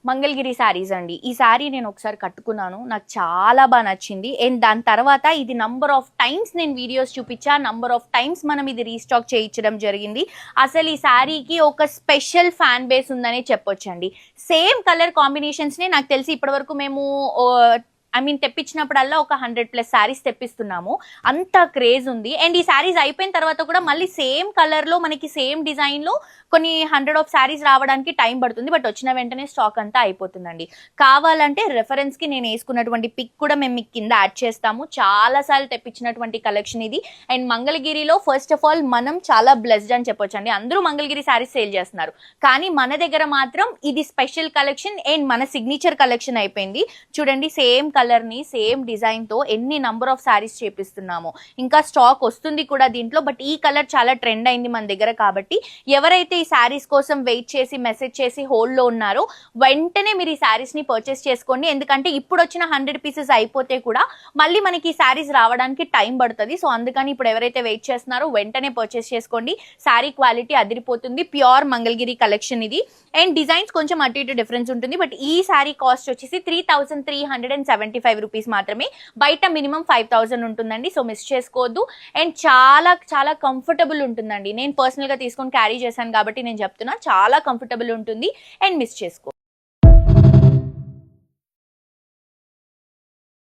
మంగళగిరి శారీస్ అండి. ఈ శారీ నేను ఒకసారి కట్టుకున్నాను, నాకు చాలా బాగా నచ్చింది. అండ్ దాని తర్వాత ఇది నంబర్ ఆఫ్ టైమ్స్ నేను వీడియోస్ చూపించా, నంబర్ ఆఫ్ టైమ్స్ మనం ఇది రీస్టాక్ చేయించడం జరిగింది. అసలు ఈ శారీకి ఒక స్పెషల్ ఫ్యాన్ బేస్ ఉందనే చెప్పొచ్చండి. సేమ్ కలర్ కాంబినేషన్స్ని నాకు తెలిసి ఇప్పటివరకు మేము తెప్పించినప్పుడల్లా ఒక 100+ శారీస్ తెప్పిస్తున్నాము, అంత క్రేజ్ ఉంది. అండ్ ఈ శారీస్ అయిపోయిన తర్వాత కూడా మళ్ళీ సేమ్ కలర్లో మనకి సేమ్ డిజైన్లో కొన్ని 100 శారీస్ రావడానికి టైం పడుతుంది, బట్ వచ్చిన వెంటనే స్టాక్ అంతా అయిపోతుందండి. కావాలంటే రెఫరెన్స్కి నేను వేసుకున్నటువంటి పిక్ కూడా మేము మీకు కింద యాడ్ చేస్తాము. చాలాసార్లు తెప్పించినటువంటి కలెక్షన్ ఇది. అండ్ మంగళగిరిలో ఫస్ట్ ఆఫ్ ఆల్ మనం చాలా బ్లెస్డ్ అని చెప్పొచ్చు అండి. అందరూ మంగళగిరి శారీస్ సేల్ చేస్తున్నారు, కానీ మన దగ్గర మాత్రం ఇది స్పెషల్ కలెక్షన్ అండ్ మన సిగ్నేచర్ కలెక్షన్ అయిపోయింది. చూడండి, సేమ్ కలర్ని సేమ్ డిజైన్తో ఎన్ని నంబర్ ఆఫ్ శారీస్ చేపిస్తున్నాము. ఇంకా స్టాక్ వస్తుంది కూడా దీంట్లో, బట్ ఈ కలర్ చాలా ట్రెండ్ అయింది మన దగ్గర. కాబట్టి ఎవరైతే ఈ శారీస్ కోసం వెయిట్ చేసి మెసేజ్ చేసి హోల్డ్లో ఉన్నారో వెంటనే మీరు ఈ శారీస్ని పర్చేస్ చేసుకోండి. ఎందుకంటే ఇప్పుడు వచ్చిన 100 పీసెస్ అయిపోతే కూడా మళ్ళీ మనకి ఈ శారీస్ రావడానికి టైం పడుతుంది. సో అందుకని ఇప్పుడు ఎవరైతే వెయిట్ చేస్తున్నారో వెంటనే పర్చేస్ చేసుకోండి. శారీ క్వాలిటీ అదిరిపోతుంది, ప్యూర్ మంగళగిరి కలెక్షన్ ఇది. అండ్ డిజైన్స్ కొంచెం అటు ఇటు డిఫరెన్స్ ఉంటుంది, బట్ ఈ శారీ కాస్ట్ వచ్చేసి 3375 రూపీస్ మాత్రమే. బయట మినిమం 5000 ఉంటుందండి, సో మిస్ చేసుకోవద్దు. అండ్ చాలా చాలా కంఫర్టబుల్ ఉంటుందండి. నేను పర్సనల్గా తీసుకొని క్యారీ చేశాను కాబట్టి నేను చెప్తున్నా, చాలా కంఫర్టబుల్ ఉంటుంది అండ్ మిస్ చేసుకో.